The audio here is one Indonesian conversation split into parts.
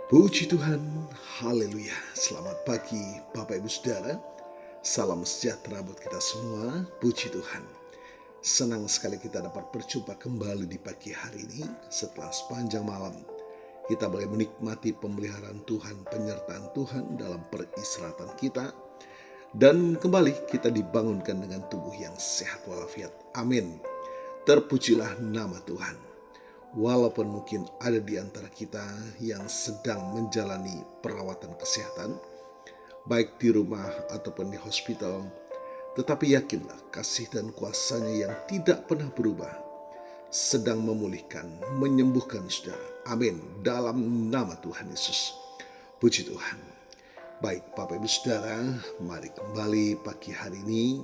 Puji Tuhan, haleluya. Selamat pagi Bapak Ibu Saudara. Salam sejahtera buat kita semua. Puji Tuhan. Senang sekali kita dapat berjumpa kembali di pagi hari ini setelah sepanjang malam. Kita boleh menikmati pemeliharaan Tuhan, penyertaan Tuhan dalam peristirahatan kita. Dan kembali kita dibangunkan dengan tubuh yang sehat walafiat. Amin. Terpujilah nama Tuhan. Walaupun mungkin ada di antara kita yang sedang menjalani perawatan kesehatan, baik di rumah ataupun di hospital, tetapi yakinlah kasih dan kuasa-Nya yang tidak pernah berubah, sedang memulihkan, menyembuhkan saudara. Amin. Dalam nama Tuhan Yesus. Puji Tuhan. Baik Bapak Ibu Saudara, mari kembali pagi hari ini.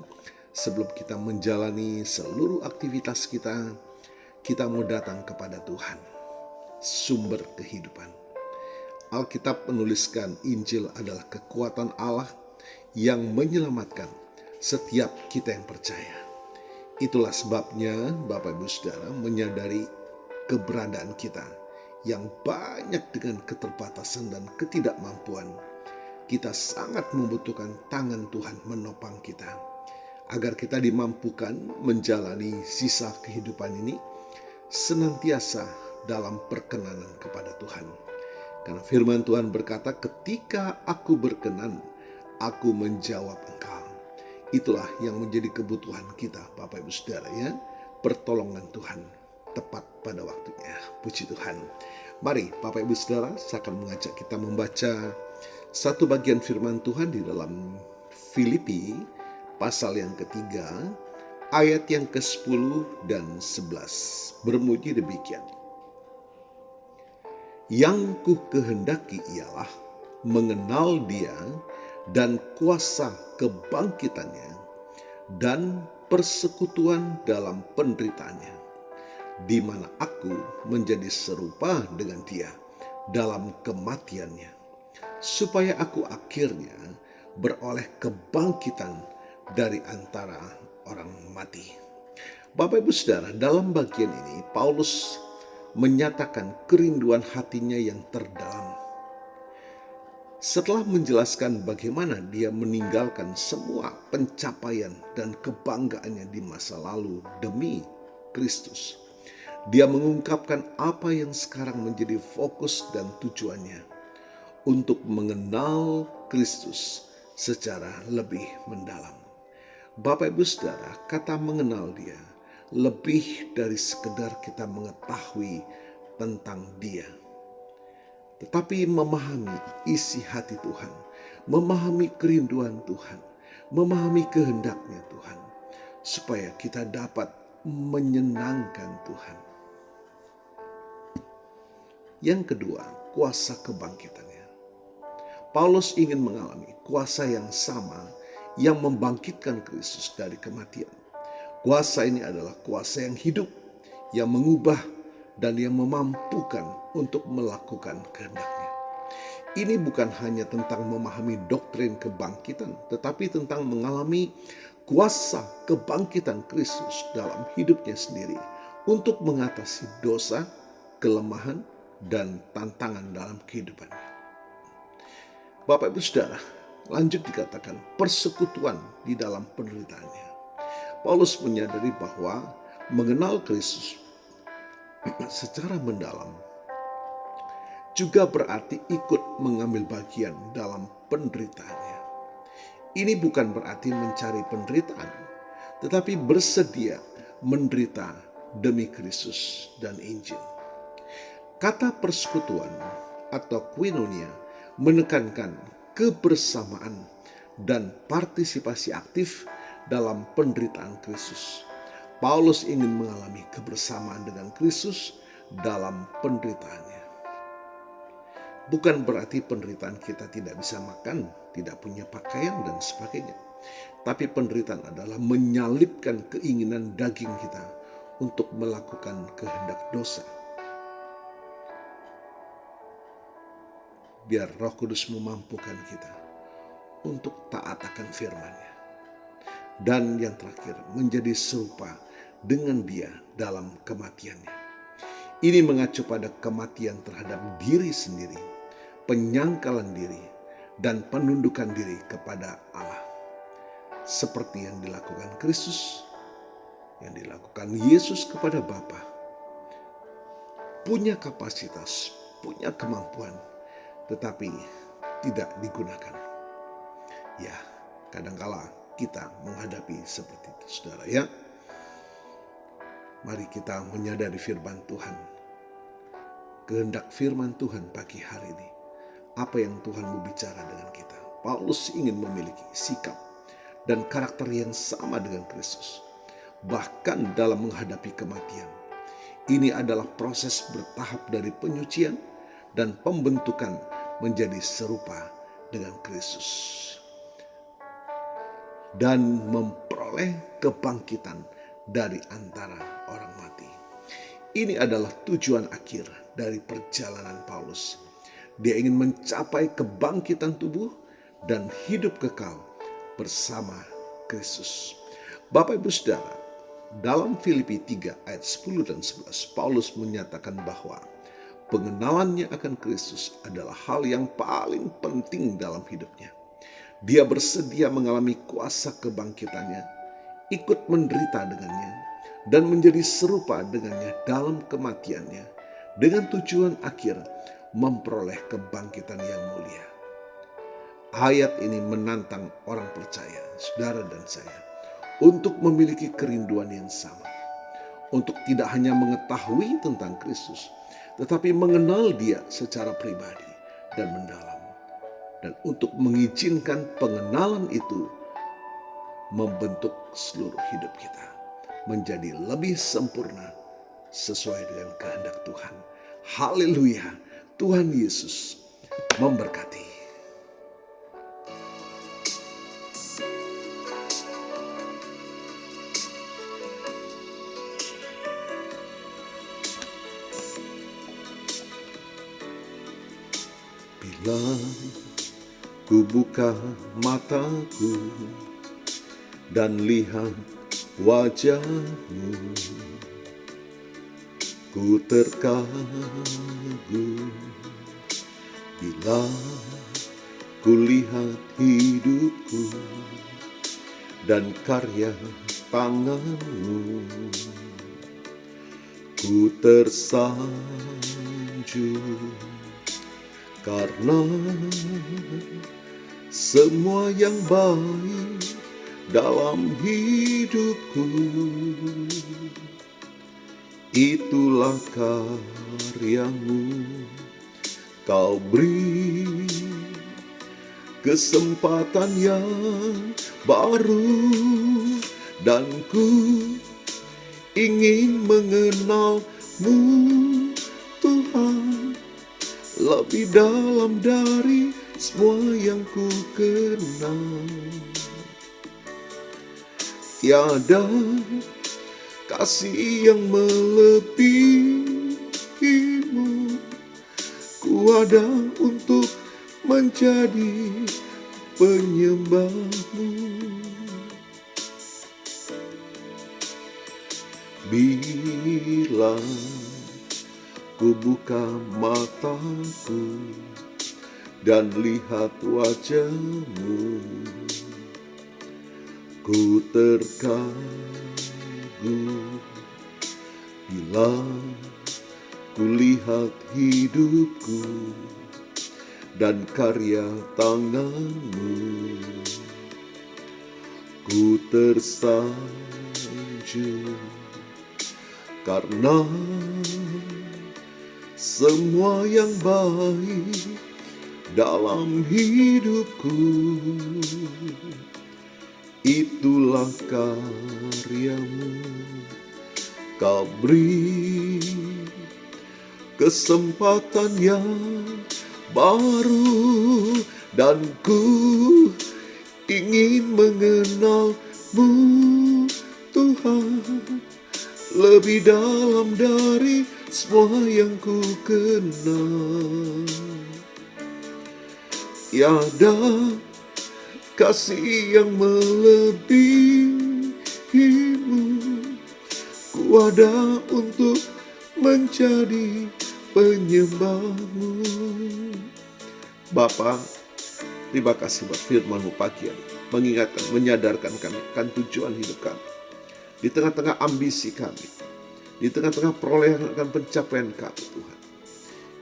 Sebelum kita menjalani seluruh aktivitas kita mau datang kepada Tuhan, sumber kehidupan. Alkitab menuliskan Injil adalah kekuatan Allah yang menyelamatkan setiap kita yang percaya. Itulah sebabnya Bapak Ibu Saudara menyadari keberadaan kita yang banyak dengan keterbatasan dan ketidakmampuan. Kita sangat membutuhkan tangan Tuhan menopang kita, agar kita dimampukan menjalani sisa kehidupan ini senantiasa dalam perkenanan kepada Tuhan. Karena firman Tuhan berkata, ketika aku berkenan, aku menjawab engkau. Itulah yang menjadi kebutuhan kita Bapak Ibu Saudara ya. Pertolongan Tuhan tepat pada waktunya. Puji Tuhan. Mari Bapak Ibu Saudara, saya akan mengajak kita membaca satu bagian firman Tuhan di dalam Filipi pasal yang ketiga, ayat yang ke-10 dan 11 berbunyi demikian. Yang ku kehendaki ialah mengenal Dia dan kuasa kebangkitannya dan persekutuan dalam penderitaannya, di mana aku menjadi serupa dengan Dia dalam kematiannya, supaya aku akhirnya beroleh kebangkitan dari antara orang mati. Bapak Ibu Saudara, dalam bagian ini Paulus menyatakan kerinduan hatinya yang terdalam. Setelah menjelaskan bagaimana dia meninggalkan semua pencapaian dan kebanggaannya di masa lalu demi Kristus, dia mengungkapkan apa yang sekarang menjadi fokus dan tujuannya, untuk mengenal Kristus secara lebih mendalam. Bapak Ibu Saudara, kata mengenal Dia lebih dari sekedar kita mengetahui tentang Dia, tetapi memahami isi hati Tuhan, memahami kerinduan Tuhan, memahami kehendaknya Tuhan, supaya kita dapat menyenangkan Tuhan. Yang kedua, kuasa kebangkitannya. Paulus ingin mengalami kuasa yang sama yang membangkitkan Kristus dari kematian. Kuasa ini adalah kuasa yang hidup, yang mengubah dan yang memampukan untuk melakukan kehendaknya. Ini bukan hanya tentang memahami doktrin kebangkitan, tetapi tentang mengalami kuasa kebangkitan Kristus dalam hidupnya sendiri untuk mengatasi dosa, kelemahan, dan tantangan dalam kehidupannya. Bapak Ibu Saudara, lanjut dikatakan persekutuan di dalam penderitaannya. Paulus menyadari bahwa mengenal Kristus secara mendalam juga berarti ikut mengambil bagian dalam penderitaannya. Ini bukan berarti mencari penderitaan, tetapi bersedia menderita demi Kristus dan Injil. Kata persekutuan atau koinonia menekankan kebersamaan dan partisipasi aktif dalam penderitaan Kristus. Paulus ingin mengalami kebersamaan dengan Kristus dalam penderitaannya. Bukan berarti penderitaan kita tidak bisa makan, tidak punya pakaian dan sebagainya. Tapi penderitaan adalah menyalipkan keinginan daging kita untuk melakukan kehendak dosa. Biar Roh Kudus memampukan kita untuk taat akan firman-Nya. Dan yang terakhir, menjadi serupa dengan Dia dalam kematiannya. Ini mengacu pada kematian terhadap diri sendiri, penyangkalan diri, dan penundukan diri kepada Allah. Seperti yang dilakukan Kristus, yang dilakukan Yesus kepada Bapa. Punya kapasitas, punya kemampuan, tetapi tidak digunakan. Ya, kadangkala kita menghadapi seperti itu, saudara ya. Mari kita menyadari firman Tuhan. Kehendak firman Tuhan pagi hari ini. Apa yang Tuhan mau bicara dengan kita. Paulus ingin memiliki sikap dan karakter yang sama dengan Kristus. Bahkan dalam menghadapi kematian. Ini adalah proses bertahap dari penyucian dan pembentukan menjadi serupa dengan Kristus. Dan memperoleh kebangkitan dari antara orang mati. Ini adalah tujuan akhir dari perjalanan Paulus. Dia ingin mencapai kebangkitan tubuh dan hidup kekal bersama Kristus. Bapak Ibu Saudara, dalam Filipi 3 ayat 10 dan 11, Paulus menyatakan bahwa pengenalannya akan Kristus adalah hal yang paling penting dalam hidupnya. Dia bersedia mengalami kuasa kebangkitannya, ikut menderita dengannya, dan menjadi serupa dengannya dalam kematiannya, dengan tujuan akhir memperoleh kebangkitan yang mulia. Ayat ini menantang orang percaya, saudara dan saya, untuk memiliki kerinduan yang sama. Untuk tidak hanya mengetahui tentang Kristus, tetapi mengenal Dia secara pribadi dan mendalam. Dan untuk mengizinkan pengenalan itu membentuk seluruh hidup kita menjadi lebih sempurna sesuai dengan kehendak Tuhan. Haleluya, Tuhan Yesus memberkati. Bila ku buka mataku dan lihat wajahmu, ku terkagum bila ku lihat hidupku dan karya tanganmu. Ku tersanjung karena semua yang baik dalam hidupku, itulah karyamu. Kau beri kesempatan yang baru, dan ku ingin mengenalmu, Tuhan, lebih dalam dari semua yang ku kenal. Tiada kasih yang melebihimu. Ku ada untuk menjadi penyembahmu. Bila ku buka mataku dan lihat wajahmu, ku terkagum bila ku lihat hidupku dan karya tanganmu. Ku tersanjung karena semua yang baik dalam hidupku, itulah karyamu. Kau beri kesempatan yang baru, dan ku ingin mengenalmu, Tuhan, lebih dalam dari semua yang ku kenal. Tiada kasih yang melebihimu. Ku ada untuk menjadi penyembahmu. Bapa, terima kasih buat firman-Mu pagi ini, mengingatkan, menyadarkan kami akan tujuan hidup kami. Di tengah-tengah ambisi kami, di tengah-tengah perolehan akan pencapaian kami, Tuhan.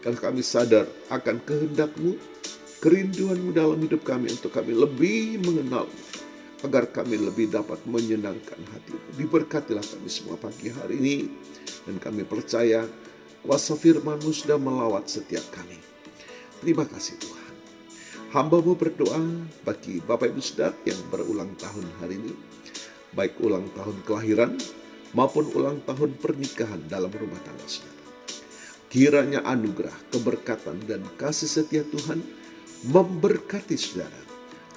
Karena kami sadar akan kehendak-Mu, kerinduan-Mu dalam hidup kami untuk kami lebih mengenal-Mu, agar kami lebih dapat menyenangkan hati-Mu. Diberkatilah kami semua pagi hari ini, dan kami percaya kuasa firman-Mu sudah melawat setiap kami. Terima kasih Tuhan. Hamba-Mu berdoa bagi Bapak Ibu Saudara yang berulang tahun hari ini, baik ulang tahun kelahiran maupun ulang tahun pernikahan dalam rumah tangga saudara. Kiranya anugerah, keberkatan, dan kasih setia Tuhan memberkati saudara,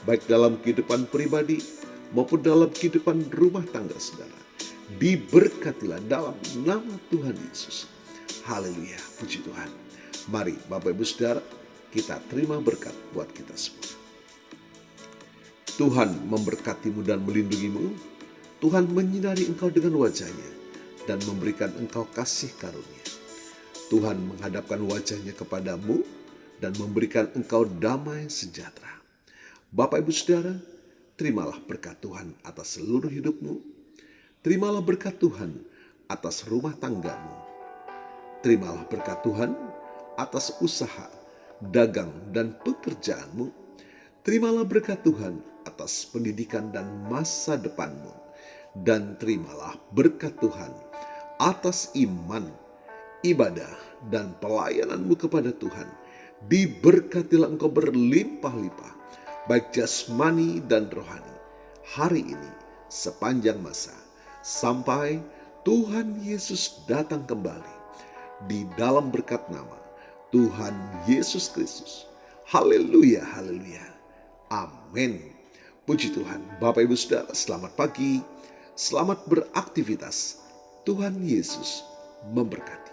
baik dalam kehidupan pribadi maupun dalam kehidupan rumah tangga saudara. Diberkatilah dalam nama Tuhan Yesus. Haleluya, puji Tuhan. Mari Bapak Ibu Saudara, kita terima berkat buat kita semua. Tuhan memberkatimu dan melindungimu. Tuhan menyinari engkau dengan wajah-Nya dan memberikan engkau kasih karunia. Tuhan menghadapkan wajah-Nya kepadamu dan memberikan engkau damai sejahtera. Bapak Ibu Saudara, terimalah berkat Tuhan atas seluruh hidupmu. Terimalah berkat Tuhan atas rumah tanggamu. Terimalah berkat Tuhan atas usaha, dagang, dan pekerjaanmu. Terimalah berkat Tuhan atas pendidikan dan masa depanmu. Dan terimalah berkat Tuhan atas iman, ibadah, dan pelayananmu kepada Tuhan. Diberkatilah engkau berlimpah-limpah, baik jasmani dan rohani, hari ini sepanjang masa, sampai Tuhan Yesus datang kembali. Di dalam berkat nama Tuhan Yesus Kristus. Haleluya, haleluya. Amin. Puji Tuhan. Bapak Ibu Saudara, selamat pagi. Selamat beraktivitas. Tuhan Yesus memberkati.